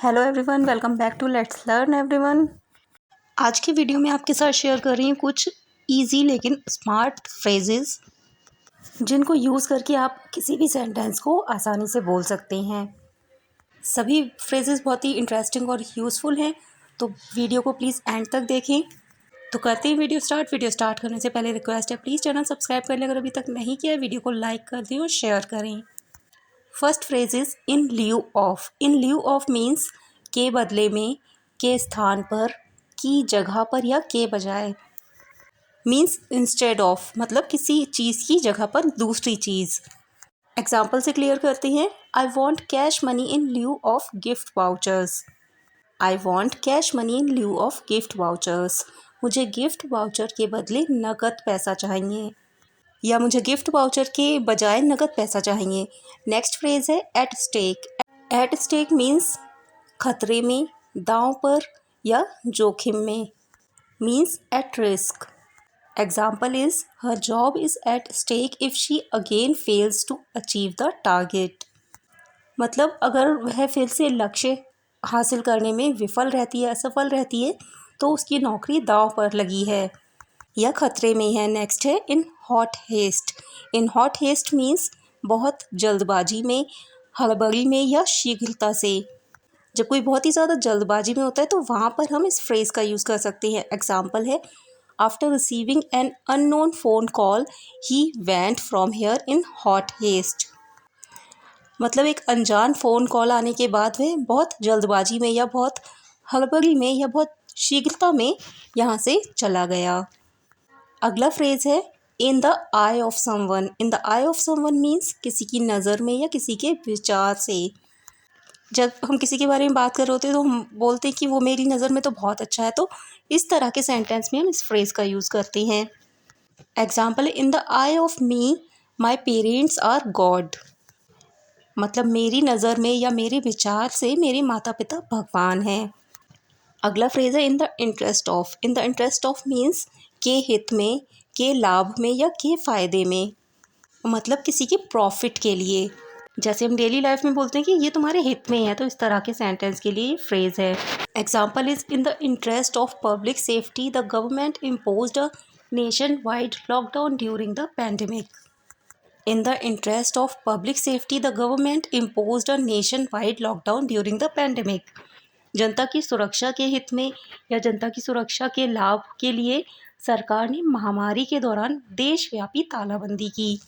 Hello everyone, welcome back to let's learn everyone. आज की video में आपके साथ शेयर कर रही हूँ कुछ इजी लेकिन स्मार्ट फ्रेजेस जिनको यूज़ करके आप किसी भी सेंटेंस को आसानी से बोल सकते हैं। सभी फ्रेजेस बहुत ही इंटरेस्टिंग और यूज़फुल हैं, तो वीडियो को प्लीज़ एंड तक देखें। तो करते हैं वीडियो स्टार्ट करने से पहले रिक्वेस्ट है, प्लीज़ चैनल सब्सक्राइब कर लें अगर अभी तक नहीं किया है। वीडियो को लाइक कर दें और शेयर करें। First phrase is in lieu of. In lieu of means के बदले में, के स्थान पर, की जगह पर या के बजाय। मीन्स इंस्टेड ऑफ मतलब किसी चीज़ की जगह पर दूसरी चीज़। एग्जाम्पल से क्लियर करते हैं। I want cash money in lieu of gift vouchers. I want cash money in lieu of gift vouchers. मुझे गिफ्ट वाउचर के बदले नकद पैसा चाहिए, या मुझे गिफ्ट वाउचर के बजाय नकद पैसा चाहिए। नेक्स्ट फ्रेज है at stake. At stake means खतरे में, दांव पर या जोखिम में। Means at risk. Example is her job is at stake if she again fails to achieve the target. मतलब अगर वह फिर से लक्ष्य हासिल करने में विफल रहती है, असफल रहती है, तो उसकी नौकरी दांव पर लगी है या खतरे में है। नेक्स्ट है in hot haste. In hot haste means बहुत जल्दबाजी में, हड़बड़ी में या शीघ्रता से। जब कोई बहुत ही ज़्यादा जल्दबाजी में होता है तो वहाँ पर हम इस फ्रेज़ का यूज़ कर सकते हैं। एग्जाम्पल है after receiving an unknown phone call he went from here in hot haste. मतलब एक अनजान फ़ोन कॉल आने के बाद वह बहुत जल्दबाजी में या बहुत हड़बड़ी में या बहुत शीघ्रता में यहाँ से चला गया। अगला फ्रेज है इन the eye of someone. In the eye of someone means किसी की नज़र में या किसी के विचार से। जब हम किसी के बारे में बात कर रहे होते हैं तो हम बोलते हैं कि वो मेरी नज़र में तो बहुत अच्छा है, तो इस तरह के सेंटेंस में हम इस फ्रेज़ का यूज़ करते हैं। Example in the eye of me my parents are god. मतलब मेरी नज़र में या मेरे विचार से मेरे माता पिता भगवान हैं। अगला फ्रेज है इन the interest of. In the interest of means के हित में, के लाभ में या के फ़ायदे में। मतलब किसी के प्रॉफिट के लिए। जैसे हम डेली लाइफ में बोलते हैं कि ये तुम्हारे हित में है, तो इस तरह के सेंटेंस के लिए ये फ्रेज है। Example is in the interest of public safety the government imposed a nation wide lockdown during the pandemic. In the interest of public safety the government imposed a nation wide lockdown during the pandemic. जनता की सुरक्षा के हित में या जनता की सुरक्षा के लाभ के लिए सरकार ने महामारी के दौरान देशव्यापी तालाबंदी की।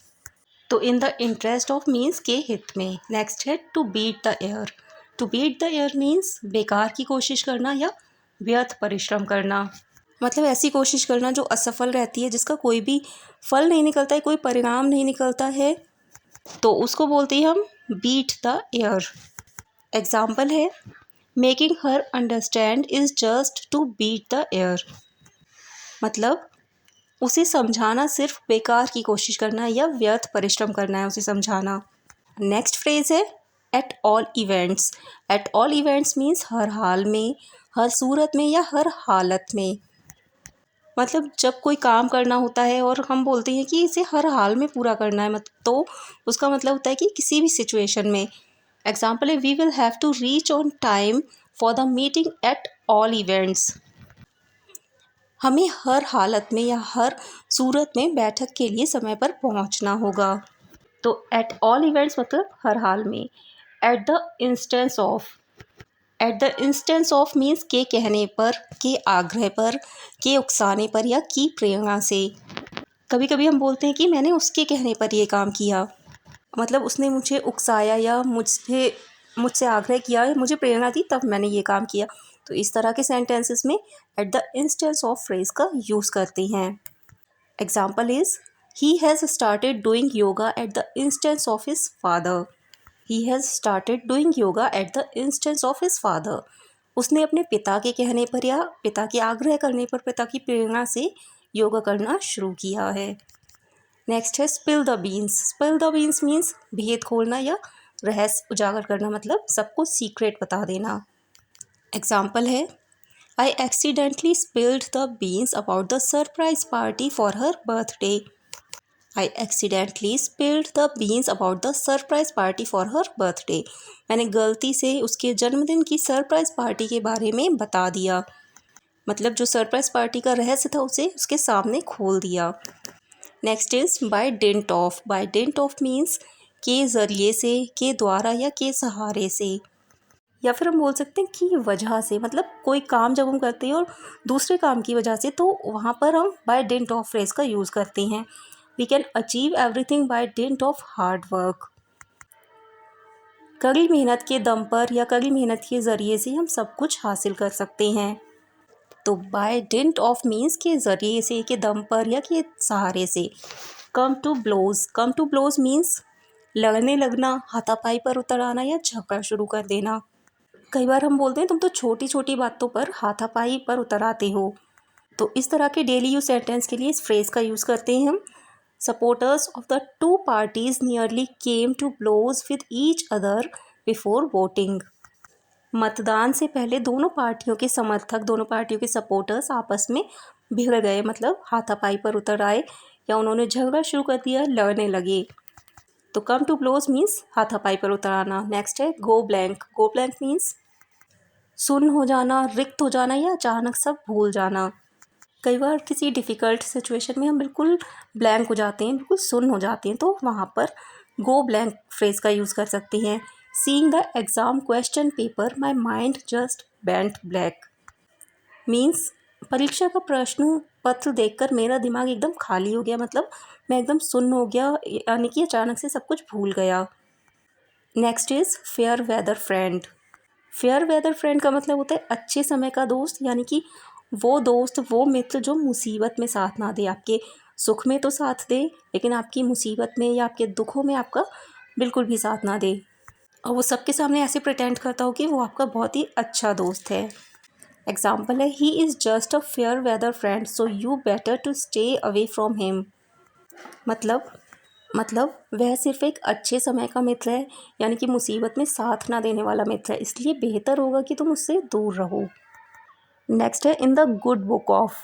तो in the interest of means के हित में। Next is to beat the air. To beat the air means बेकार की कोशिश करना या व्यर्थ परिश्रम करना। मतलब ऐसी कोशिश करना जो असफल रहती है, जिसका कोई भी फल नहीं निकलता है, कोई परिणाम नहीं निकलता है, तो उसको बोलते हैं हम beat the air. Example is making her understand is just to beat the air. मतलब उसे समझाना सिर्फ बेकार की कोशिश करना है या व्यर्थ परिश्रम करना है उसे समझाना। नेक्स्ट फ्रेज है at all events. At all events means हर हाल में, हर सूरत में या हर हालत में। मतलब जब कोई काम करना होता है और हम बोलते हैं कि इसे हर हाल में पूरा करना है, तो उसका मतलब होता है कि किसी भी सिचुएशन में। Example is we will have to reach on time for the meeting at all events. हमें हर हालत में या हर सूरत में बैठक के लिए समय पर पहुंचना होगा। तो एट ऑल इवेंट्स मतलब हर हाल में। At the instance of. At the instance of means के कहने पर, के आग्रह पर, के उकसाने पर या की प्रेरणा से। कभी कभी हम बोलते हैं कि मैंने उसके कहने पर ये काम किया। मतलब उसने मुझे उकसाया या मुझसे आग्रह किया, मुझे प्रेरणा दी, तब मैंने ये काम किया। तो इस तरह के सेंटेंसेस में at the instance of phrase का यूज़ करते हैं। Example is he has started doing yoga at the instance of his father. He has started doing yoga at the instance of his father. उसने अपने पिता के कहने पर या पिता के आग्रह करने पर, पिता की प्रेरणा से योगा करना शुरू किया है। नेक्स्ट है spill the beans. Spill the beans means भेद खोलना या रहस्य उजागर करना, मतलब सबको सीक्रेट बता देना। एग्जाम्पल है I accidentally spilled the beans about the surprise party for her birthday. I accidentally spilled the beans about the surprise party for her birthday. मैंने गलती से उसके जन्मदिन की सरप्राइज पार्टी के बारे में बता दिया। मतलब जो सरप्राइज पार्टी का रहस्य था उसे उसके सामने खोल दिया। Next is by dint of. By dint of means के ज़रिए से, के द्वारा या के सहारे से, या फिर हम बोल सकते हैं कि वजह से। मतलब कोई काम जब हम करते हैं और दूसरे काम की वजह से, तो वहाँ पर हम बाय डेंट ऑफ फ्रेज का यूज़ करते हैं। We can achieve everything by dint of hard work. कड़ी मेहनत के दम पर या कड़ी मेहनत के ज़रिए से हम सब कुछ हासिल कर सकते हैं। तो बाय डेंट ऑफ मीन्स के ज़रिए से, के दम पर या के सहारे से। Come to blows. Come to blows means लड़ने लगना, हाथापाई पर उतर आना या झगड़ा शुरू कर देना। कई बार हम बोलते हैं तुम तो छोटी छोटी बातों पर हाथापाई पर उतर आते हो। तो इस तरह के डेली यूज सेंटेंस के लिए इस फ्रेज का यूज़ करते हैं हम। Supporters of the two parties nearly came to blows with each other before voting. मतदान से पहले दोनों पार्टियों के समर्थक, दोनों पार्टियों के सपोर्टर्स आपस में भिड़ गए, मतलब हाथापाई पर उतर आए या उन्होंने झगड़ा शुरू कर दिया, लड़ने लगे। तो कम टू ब्लोज मीन्स हाथापाई पर उतर आना। नेक्स्ट है go blank. Go blank means सुन्न हो जाना, रिक्त हो जाना या अचानक सब भूल जाना। कई बार किसी डिफ़िकल्ट सिचुएशन में हम बिल्कुल ब्लैंक हो जाते हैं, बिल्कुल सुन्न हो जाते हैं, तो वहाँ पर गो ब्लैंक फ्रेज़ का यूज़ कर सकते हैं। Seeing the exam question paper my mind just went black means परीक्षा का प्रश्न पत्र देखकर मेरा दिमाग एकदम खाली हो गया, मतलब मैं एकदम सुन्न हो गया, यानी कि अचानक से सब कुछ भूल गया। Next is fair weather friend. Fair weather friend का मतलब होता है अच्छे समय का दोस्त, यानी कि वो दोस्त, वो मित्र जो मुसीबत में साथ ना दे। आपके सुख में तो साथ दे, लेकिन आपकी मुसीबत में या आपके दुखों में आपका बिल्कुल भी साथ ना दे, और वो सबके सामने ऐसे प्रिटेंड करता हो कि वो आपका बहुत ही अच्छा दोस्त है। एग्जाम्पल है he is just a fair weather friend so you better to stay away from him. मतलब वह सिर्फ एक अच्छे समय का मित्र है, यानी कि मुसीबत में साथ ना देने वाला मित्र है, इसलिए बेहतर होगा कि तुम उससे दूर रहो। नेक्स्ट है in the good book of.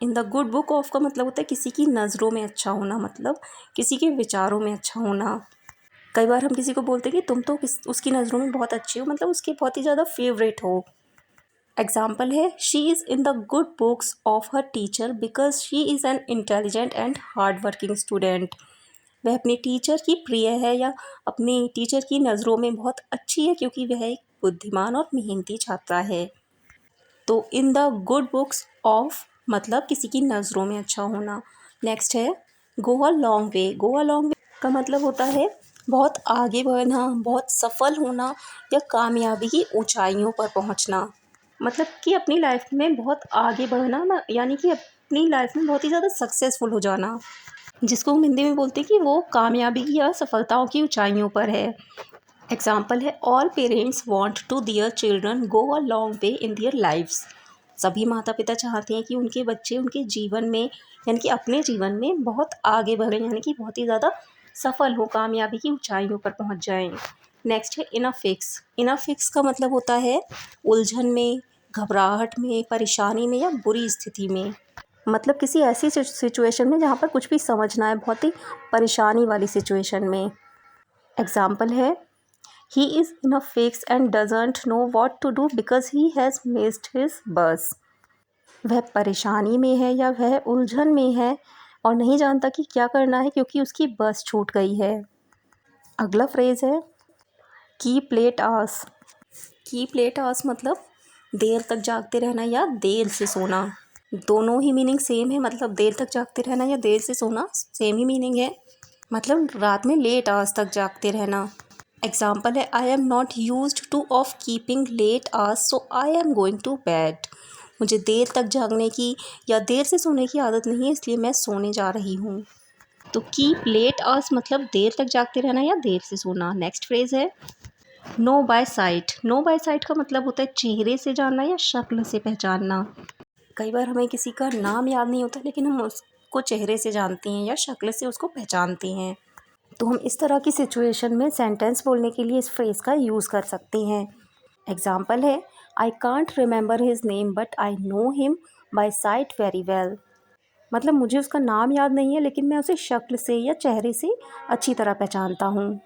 In the good book of का मतलब होता है किसी की नज़रों में अच्छा होना, मतलब किसी के विचारों में अच्छा होना। कई बार हम किसी को बोलते हैं कि तुम तो उसकी नज़रों में बहुत अच्छी हो, मतलब उसके बहुत ही ज़्यादा फेवरेट हो। एग्जाम्पल है she is in the good books of her teacher because she is an intelligent and hard working student. वह अपनी टीचर की प्रिय है या अपनी टीचर की नज़रों में बहुत अच्छी है, क्योंकि वह एक बुद्धिमान और मेहनती छात्रा है। तो in the good books of मतलब किसी की नज़रों में अच्छा होना। नेक्स्ट है गो a long way. Go a long वे का मतलब होता है बहुत आगे बढ़ना, बहुत सफल होना या कामयाबी की ऊंचाइयों पर पहुंचना। मतलब कि अपनी लाइफ में बहुत आगे बढ़ना, यानी कि अपनी लाइफ में बहुत ही ज़्यादा सक्सेसफुल हो जाना, जिसको हम हिंदी में बोलते हैं कि वो कामयाबी या सफलताओं की ऊंचाइयों पर है। एग्जाम्पल है all parents want to their children go a long way in their lifes. सभी माता पिता चाहते हैं कि उनके बच्चे उनके जीवन में, यानी कि अपने जीवन में बहुत आगे बढ़ें, यानी कि बहुत ही ज़्यादा सफल हो, कामयाबी की ऊंचाइयों पर पहुंच जाएं। नेक्स्ट है इन a fix. In a fix का मतलब होता है उलझन में, घबराहट में, परेशानी में या बुरी स्थिति में। मतलब किसी ऐसी सिचुएशन में जहाँ पर कुछ भी समझ ना आए, बहुत ही परेशानी वाली सिचुएशन में। एग्जाम्पल है he is in a fix and doesn't know what to do because he has missed his bus. वह परेशानी में है या वह उलझन में है और नहीं जानता कि क्या करना है, क्योंकि उसकी बस छूट गई है। अगला फ्रेज़ है keep late hours. Keep late hours मतलब देर तक जागते रहना या देर से सोना। दोनों ही मीनिंग सेम है, मतलब देर तक जागते रहना या देर से सोना सेम ही मीनिंग है, मतलब रात में लेट आवर्स तक जागते रहना। एग्जाम्पल है I am not used to of keeping late hours so I am going to bed. मुझे देर तक जागने की या देर से सोने की आदत नहीं है, इसलिए मैं सोने जा रही हूँ। तो कीप लेट आवर्स मतलब देर तक जागते रहना या देर से सोना। नेक्स्ट फ्रेज है know by sight. Know by sight का मतलब होता है चेहरे से जानना या शक्ल से पहचानना। कई बार हमें किसी का नाम याद नहीं होता, लेकिन हम उसको चेहरे से जानते हैं या शक्ल से उसको पहचानते हैं। तो हम इस तरह की सिचुएशन में सेंटेंस बोलने के लिए इस फ्रेज़ का यूज़ कर सकते हैं। एग्जाम्पल है I can't remember his name but I know him by site very well. मतलब मुझे उसका नाम याद नहीं है, लेकिन मैं उसे शक्ल से या चेहरे से अच्छी तरह पहचानता हूँ।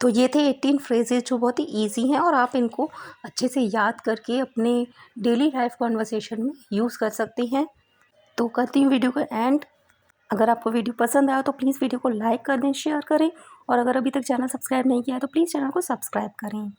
तो ये थे 18 फ्रेजेस जो बहुत ही ईजी हैं और आप इनको अच्छे से याद करके अपने डेली लाइफ कॉन्वर्सेशन में यूज़ कर सकती हैं। तो करती हूँ वीडियो का एंड। अगर आपको वीडियो पसंद आया तो प्लीज़ वीडियो को लाइक कर दें, शेयर करें, और अगर अभी तक चैनल सब्सक्राइब नहीं किया है तो प्लीज़ चैनल को सब्सक्राइब करें।